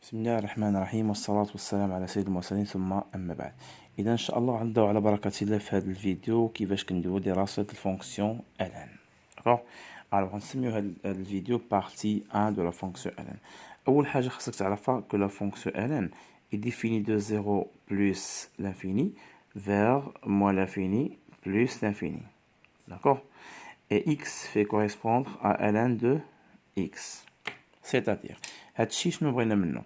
بسم الله الرحمن الرحيم والصلاة والسلام على سيد المرسلين ثم أما بعد. إذا إن شاء الله غنبداو على بركة الله في هذا الفيديو كيفاش كنديرو دراسة الفونكسيون ln. داكوغ. الوغ غنسميو هذا الفيديو بارتي 1 de la fonction ln. أول حاجة خاصك تعرفها que la fonction ln est définie de 0 plus l'infini vers moins l'infini plus l'infini. D'accord. Et x fait correspondre à ln de x. C'est-à-dire هادشي شنو بغينا منه.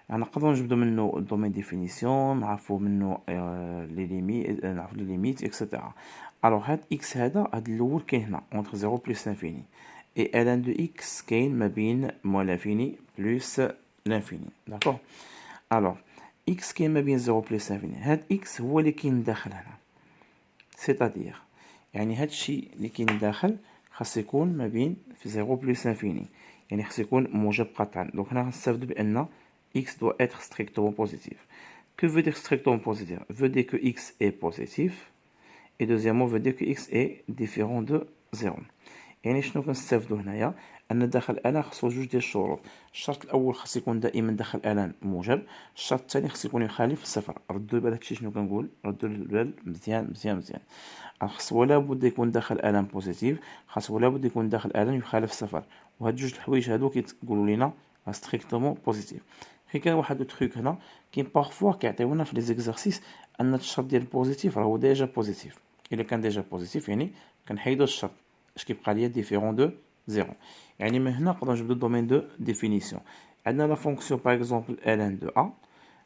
نقدروا نجبدوا منه الدومين ديفينيسيون، نعرفوا منه لي ليميت، نعرفوا لي ليميت اكسيتيرا. الوغ هاد اكس هاد الاول كاين هنا اونتر 0 بلس لانفيني، اي ال ان دو اكس كاين ما بين موان لانفيني بلس لانفيني. داكوغ. الوغ اكس كاين ما بين 0 بلس لانفيني، هاد اكس هو اللي كاين داخل هنا، سيتادير يعني هادشي اللي كاين داخل خاص يكون ما بين في 0 بلس لانفيني، يعني خاص يكون موجب قطعا. دونك هنا غنستافدو بان x doit être strictement positif. Que veut dire strictement positif? Veut dire que x est positif, et deuxièmement veut dire que x est différent de 0. يعني شنو كنستافدو هنايا؟ ان داخل الان خصو جوج ديال الشروط. الشرط الاول خاص يكون دائما داخل الان موجب، الشرط الثاني خاص يكون يخالف الصفر. ردوا البال هادشي شنو كنقول، ردوا البال مزيان مزيان مزيان. خاص ولا بد يكون داخل الان بوزيتيف، خاص ولا بد يكون داخل الان يخالف الصفر، وهاد جوج الحوايج هادو كيتقولوا لينا ستريكتومون بوزيتيف. كي كاين واحد لو تروك هنا، كاين بارفوا كيعطيونا في لي زيكزارسيس ان الشرط ديال البوزيتيف راهو ديجا بوزيتيف. الا كان ديجا بوزيتيف يعني كنحيدو الشرط، اش كيبقى ليا ديفيرون دو زيرو. يعني من هنا نقدروا نجبدو الدومين دو ديفينيسيون. عندنا لا فونكسيون باغ اكزومبل ln دو ا.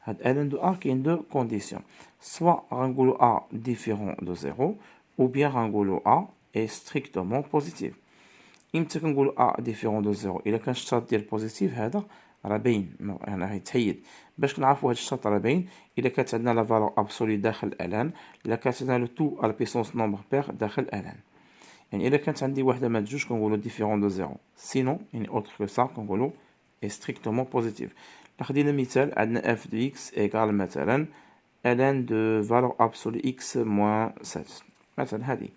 هاد ln دو ا كاين دو كونديسيون، سوا غنقولو ا ديفيرون دو زيرو ou bien غنقولو a est strictement positif. امتى كنقولو a différent de 0؟ الا كان الشرط ديال بوزيتيف هذا راه باين، يعني غيتحيد. باش كنعرفو هاد الشرط راه باين، الا كانت عندنا لا فالور ابسولي داخل الان، الا كانت عندنا لو تو على بيسونس نومبر بير داخل الان. يعني الا كانت عندي وحده من جوج كنقولو ديفيرون دو 0، سينون يعني اوتر كو سا كنقولو est strictement positif. خدينا مثال، عندنا f de x égale مثلا ln de valeur absolue x moins 7 مثلا هذه.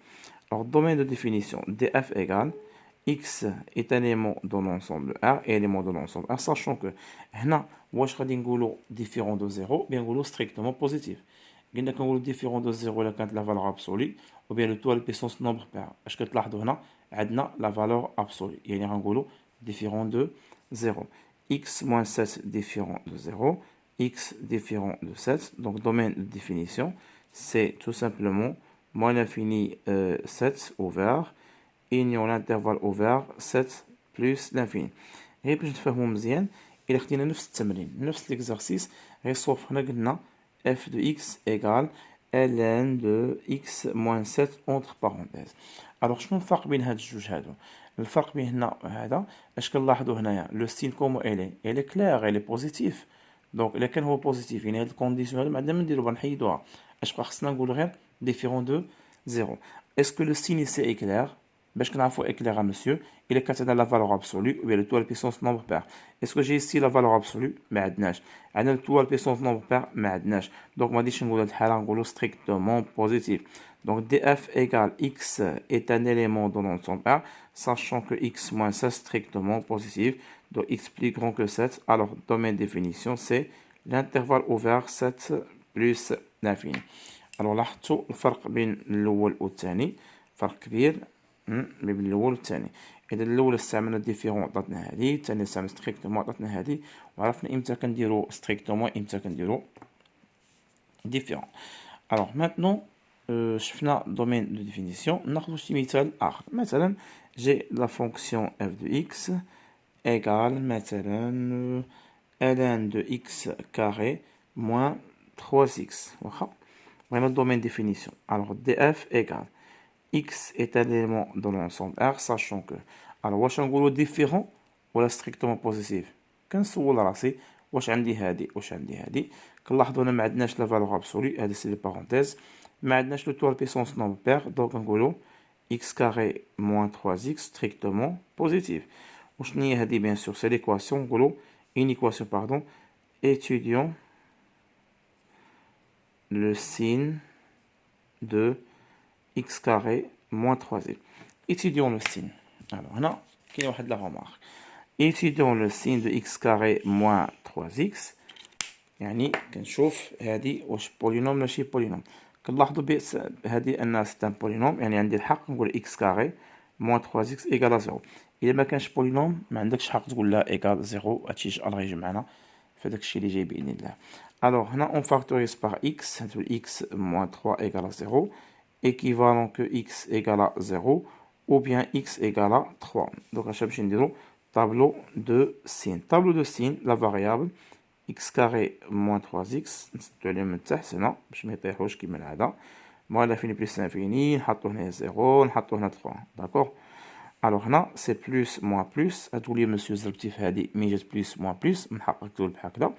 Alors, domaine de définition, df égale x est un élément de l'ensemble R et élément de l'ensemble R, sachant que هنا واش غادي نقولوا différent de 0 bien نقولوا strictement positif. قلنا كنقولوا différent de 0 الا كانت la valeur absolue ou bien le tout à la puissance nombre pair. اش كتلاحظوا هنا عندنا la valeur absolue، يعني غنقولوا différent de 0. x moins 7 différent de 0, x différent de 7. Donc domaine de définition, c'est tout simplement moins l'infini 7 ouvert union l'intervalle ouvert 7 plus l'infini. غير باش نتفاهمو مزيان، الا خدينا نفس التمرين نفس ليكزارسيس، غير صوف هنا قلنا f de x égale ln de x moins 7 entre parenthèses. الوغ شنو الفرق بين هاد الجوج هادو؟ الفرق بين هنا وهذا اش كنلاحظو هنايا لو ستيل كومو الي كلير الي بوزيتيف. دونك الا كان هو بوزيتيف يعني هاد الكونديسيون هادو معندنا ما نديرو نحيدوها، اش بقى خصنا نقولو غير ديفيرون دو 0. Est-ce que le signe ici est clair؟ باش كنعرفو est clair à monsieur الا كانت عندنا la valeur absolue ou bien le tout à la puissance nombre pair. Est-ce que j'ai ici la valeur absolue؟ ما عندناش. عندنا le tout à la puissance nombre pair؟ ما عندناش. دونك ما غاديش نقولو هاد الحالة نقولو strictement positif. Donc df égale x est un élément de l'ensemble R, sachant que x moins 7 strictement positif, donc x plus grand que 7. Alors domaine définition c'est l'intervalle ouvert 7 plus l'infini. Alors لاحظتوا الفرق بين الاول والثاني، فرق كبير ما بين الاول والثاني. اذا الاول استعملنا ديفيرون عطاتنا هذه، الثاني استعملنا ستريكتومون عطاتنا هذه، وعرفنا امتى كنديرو ستريكتومون امتى كنديرو ديفيرون. الوغ مانتنون شفنا دومين دو ديفينيسيون، ناخذ شي مثال اخر. مثلا جي لا فونكسيون اف دو اكس ايغال مثلا ln de x carré moins 3x. واخا vraiment le domaine définition. Alors df égale x est un élément de l'ensemble R, sachant que alors واش نقولوا différent ولا strictement positif؟ كنسول راسي واش عندي هادي واش عندي هادي. كنلاحظوا هنا ما عندناش لا فالور ابسولي، هادي سي لي بارونتيز، ما عندناش لو تو بيسونس نومبر بير، دونك نقولوا x carré moins 3x strictement positif. وشنو هي هادي؟ bien sûr c'est l'équation، نقولوا une équation pardon étudiant le signe de x carré moins 3x. Étudions le signe. Alors, هنا كاين واحد لا remarque. Étudions le signe de x carré moins 3x يعني كنشوف هادي واش بولينوم ماشي بولينوم. كنلاحظوا هادي أنها سي ان بولينوم، يعني عندي الحق نقول x كاري موان 3x إيكال 0. إلا ما كانش بولينوم ما عندكش حق تقول لها إيكال 0. هادشي إن شاء الله غيجي معنا في داكشي اللي جاي بإذن الله. Alors هنا on factorise par x, x moins 3 égale à 0, équivalent que x égale à 0, ou bien x égale à 3. Donc à chaque fois, nous tableau de signe. Tableau de signe, la variable x carré moins 3x, c'est non, je mets rouge qui me l'a dit. Moi, l'infini plus l'infini, on a 0, on a 3. D'accord? Alors là, c'est plus, moins plus. À tous les monsieur زربتي في هذه ميجات plus, moins plus. نحقق بهكذا.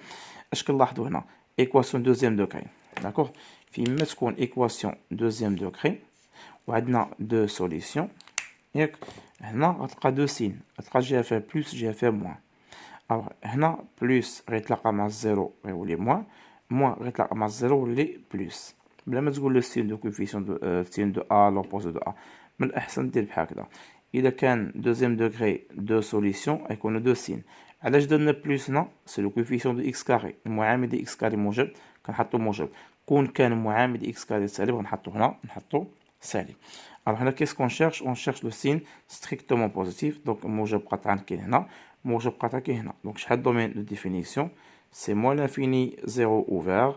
اش كنلاحظوا هنا؟ équation deuxième degré. D'accord? فيما تكون équation deuxième degré وعندنا deux solutions. ياك هنا غتلقى deux signes. غتلقى جهة فيها plus جهة فيها moins. alors هنا plus غيتلاقى مع الزيرو غيولي moins. moins غيتلاقى مع الزيرو يولي plus. بلا ما تقول لو سين دو كوفيسيون دو سين دو ا لوبوزو دو ا. من الأحسن دير بهكذا. إذا كان دوزيام دوغري دو سوليسيون غيكونو دو سين. علاش درنا بلوس هنا؟ سي لو كوفيسيون دو إكس كاري، المعامل ديال إكس كاري موجب كنحطو موجب. كون كان المعامل ديال إكس كاري سالب غنحطو هنا نحطو سالب. alors هنا كيس كون شيرش؟ اون شيرش لو سين ستريكتومون بوزيتيف. دونك موجب قطعا كاين هنا، موجب قطعا كاين هنا. دونك شحال الدومين دو ديفينيسيون؟ سي موان لانفيني زيرو اوفير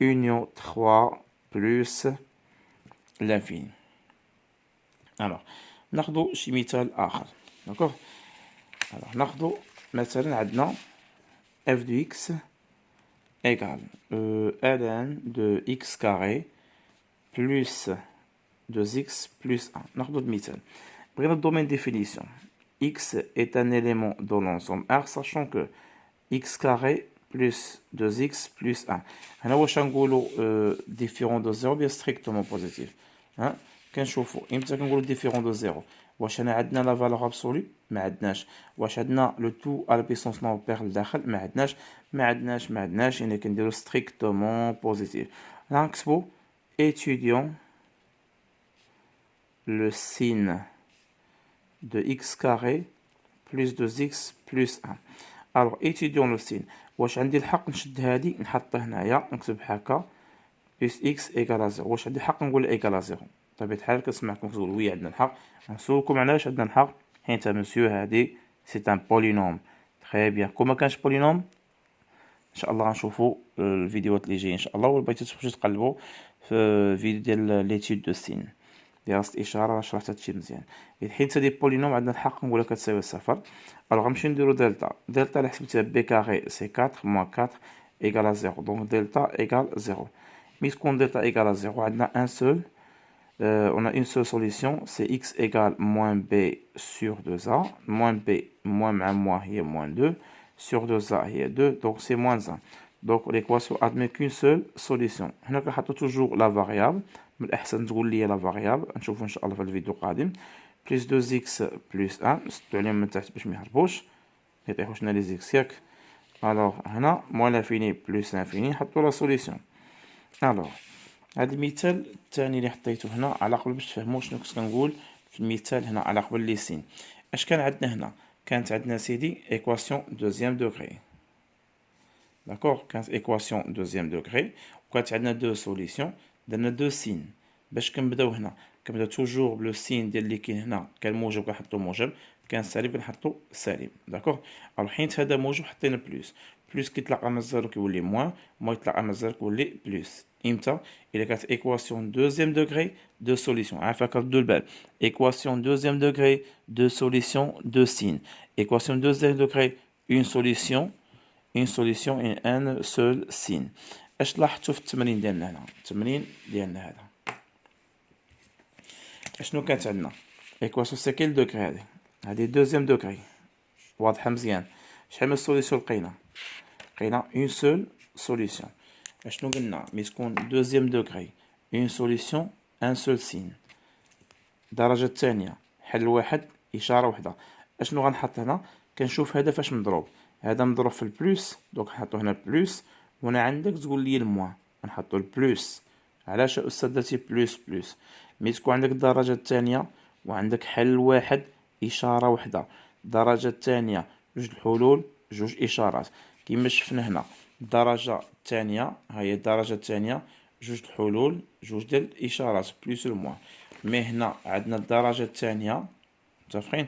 union 3 plus l'infini. alors ناخدو شي مثال اخر. داكوغ alors ناخدو مثلا عندنا f de x égale ln de x carré plus 2x plus 1. ناخدو المثال. بغينا الدومين ديفينيسيون. x est un élément dans l'ensemble R sachant que x carré plus 2x plus 1. هنا واش نقولوا différent de 0 bien strictement positif. ها كنشوفوا امتى كنقولوا différent de 0. واش هنا عندنا لا فالور ابسولو؟ ما عندناش. واش عندنا لو تو على بيسونس نوبير لداخل؟ ما عندناش. يعني كنديروا strictement positif. هنا نكتبوا étudions le signe de x carré plus 2x plus 1. alors étudions le signe. واش عندي الحق نشد هادي نحطها هنايا نكتب هكا بلس اكس ايكال 0؟ واش عندي الحق نقول ايكال 0؟ بطبيعة الحال كنسمعكم تقولوا وي عندنا الحق. نسولكم علاش عندنا الحق؟ حيت مسيو هادي سي ان بولينوم. تري بيان. كون ما كانش بولينوم ان شاء الله غنشوفوا الفيديوهات اللي جايين ان شاء الله. ولا بغيتو تمشيو تقلبوا في فيديو ديال ليتود دو سين دراسة إشارة شرحت هادشي مزيان. حيت هادي بولينوم عندنا الحق نقولها كتساوي صفر. الوغ غنمشيو نديرو دلتا. دلتا اللي حسبتيها بي كاري سي 4 موان 4 إيكال 0. دونك دلتا إيكال 0. مي تكون دلتا إيكال 0 عندنا ان سول on a une seule solution, c'est x égale moins b sur 2a. Moins b, moins مع moins هي moins 2. Sur 2a هي 2, donc c'est moins 1. Donc l'équation admet qu'une seule solution. هنا كنحطو toujours la variable. من الأحسن تقول لي لا فاريابل. نشوفو إن شاء الله في الفيديو القادم. بلس 2x بلس 1 نسدو عليهم من تحت باش ميهربوش ميطيحوش لنا لي زيكس ياك. الوغ هنا موان لانفيني بلس لانفيني نحطو لا سوليسيون. الوغ هاد المثال الثاني اللي حطيته هنا على قبل باش تفهموا شنو كنت كنقول في المثال هنا على قبل لي سين. اش كان عندنا هنا؟ كانت عندنا سيدي ايكواسيون دوزيام دوغري. داكوغ كانت ايكواسيون دوزيام دوغري وكانت عندنا دو سوليسيون. درنا دو سين. باش كنبداو هنا كنبداو توجور بلو سين ديال اللي كاين هنا. كان موجب كنحطو موجب، كان سالب كنحطو سالب. داكوغ الوغ حيت هذا موجب حطينا بلوس. بلوس كيتلاقى مع الزيرو كيولي موان، موان يتلاقى مع الزيرو كيولي بلوس. امتى؟ إلا كانت équation deuxième degré de solution. عافاك ردو البال. équation deuxième degré de solution de signe. équation deuxième degré une solution et un seul signe. اش لاحظتوا في التمرين ديالنا هنا؟ التمرين ديالنا هذا اشنو كانت عندنا؟ équation سي كيل دوغري هذه؟ هذه دوزيام دوغري واضحه مزيان. شحال من سوليسيون لقينا؟ لقينا اون سول سوليسيون. اشنو قلنا؟ مي تكون دوزيام دوغري اون سوليسيون ان سول سين. الدرجه الثانيه حل واحد اشاره وحده. اشنو غنحط هنا؟ كنشوف هذا فاش مضروب. هذا مضروب في البلوس دونك نحطو هنا بلوس. وهنا عندك تقول لي الموان نحطو البلوس. علاش استاذتي بلوس بلوس؟ مي تكون عندك الدرجه الثانيه وعندك حل واحد اشاره وحده. الدرجه الثانيه جوج الحلول جوج اشارات. كيما شفنا هنا الدرجة الثانية، ها هي الدرجة الثانية جوج الحلول، جوج ديال الإشارات بلوس و موان. مي هنا عندنا الدرجة الثانية متفقين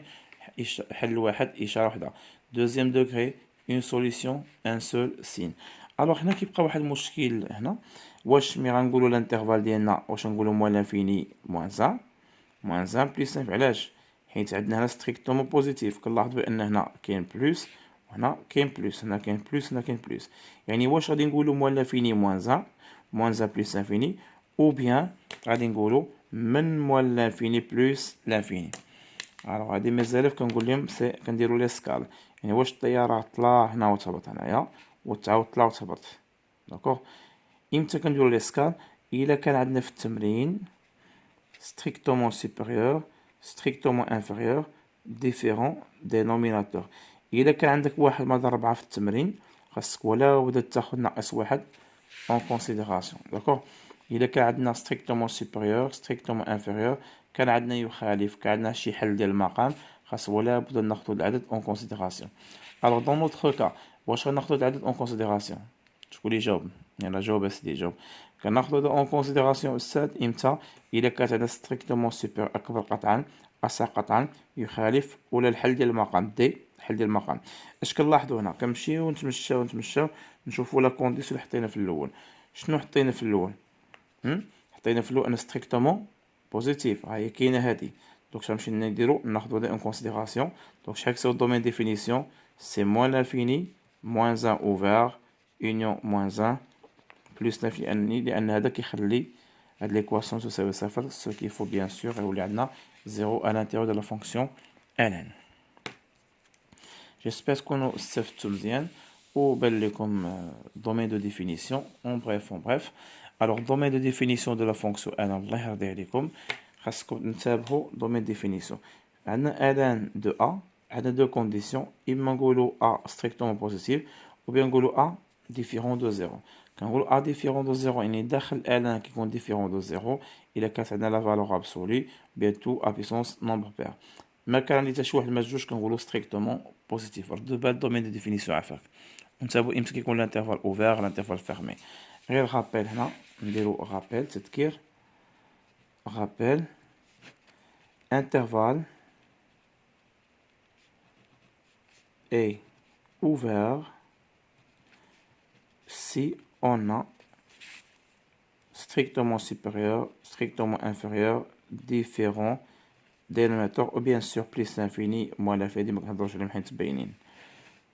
حل واحد إشارة وحدة. دوزيام دوغري اون سوليسيون ان سول سين. الوغ هنا كيبقى واحد المشكل هنا، واش مي غنقولو الانترفال ديالنا واش نقولو موان لانفيني موان زان، موان زان بليس انف. علاش؟ حيت عندنا هنا ستريكتومون بوزيتيف. كنلاحظ بان هنا كاين بلوس وهنا كاين بلوس، هنا كاين بلوس هنا كاين بلوس. يعني واش غادي نقولو موان لانفيني موان زان، موان زان بلوس لانفيني، او بيان غادي نقولو من موان لانفيني بلوس لانفيني. الوغ هادي مزالف كنقول لهم كنديرو لي سكال، يعني واش الطياره طلع هنا وتهبط هنايا وتعاود طلع وتهبط. داكوغ. امتى كنديرو لي سكال؟ الا كان عندنا في التمرين strictement supérieur strictement inférieur différent dénominateur. الا كان عندك واحد مع 4 في التمرين خاصك ولا بد تاخذ ناقص واحد en considération. داكوغ. الا كان عندنا strictement supérieur strictement inférieur كان عندنا يخالف، كان عندنا شي حل ديال المقام، خاص ولا بد ناخذ العدد en considération. alors dans notre cas واش غناخذ العدد en considération؟ شكون اللي جاوب؟ يلا جاوب اسيدي جاوب. كناخذو اون كونسيديراسيون استاذ امتى؟ الا كانت عندنا ستريكتومون سوبير اكبر قطعا، اصغر قطعا، يخالف، ولا الحل ديال المقام دي، الحل ديال المقام. اش كنلاحظوا هنا؟ كنمشيو نتمشاو نشوفوا لا كونديسيون اللي حطينا في الاول. شنو حطينا في الاول؟ حطينا في الاول ان ستريكتومون بوزيتيف، ها هي كاينه هادي. دونك غنمشي نديرو ناخذو دي اون كونسيديراسيون. دونك شحال كيساوي الدومين ديفينيسيون؟ سي موان لانفيني موان ان اوفر union moins 1 plus l'infini، لأن هذا كيخلي هاد l'équation تساوي صفر، ce qu'il faut bien sûr يولي عندنا 0 à l'intérieur de la fonction ln. j'espère تكونوا استفدتوا مزيان وبان لكم domaine de définition. en bref alors domaine de définition de la fonction ln الله يرضي عليكم خاصكم نتابعوا domaine de définition. عندنا ln de a، عندنا deux conditions، إما نقولوا a strictement positif ou bien نقولوا a différent de 0. كنقول a différent de 0 يعني داخل ln كيكون différent de 0 إلا كانت عندنا لا valeur absolue بيان tout à puissance nombre pair. ما كان عندي حتى شي واحد ما جوج كنقولو strictement positif. دو بال دومين دو ديفينيسيون عافاك ونتابعو امتى كيكون الانترفال اوفير الانترفال فيرمي. غير غابيل هنا نديرو غابيل تذكير، غابيل intervalle est ouvert si on a strictement supérieur, strictement inférieur, différent, dénominateur ou bien sûr plus l'infini moins l'infini. ما كنهضروش عليهم حيت باينين.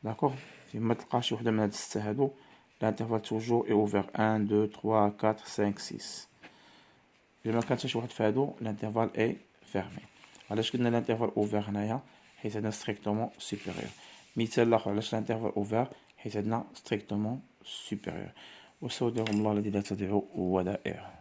داكوغ. فيما تلقى شي وحده من هاد الستة هادو الانترفال توجور اي اوفر 1 2 3 4 5 6. إلا ما كانت شي واحد في هادو الانترفال اي فيرمي. علاش قلنا الانترفال اوفر هنايا؟ حيت عندنا ستريكتومون سوبيريور. مثال اخر علاش الانترفال اوفر؟ حيت عندنا ستريكتومون سوبيريور. وسودهم الله الذي لا تضيع ودائعه.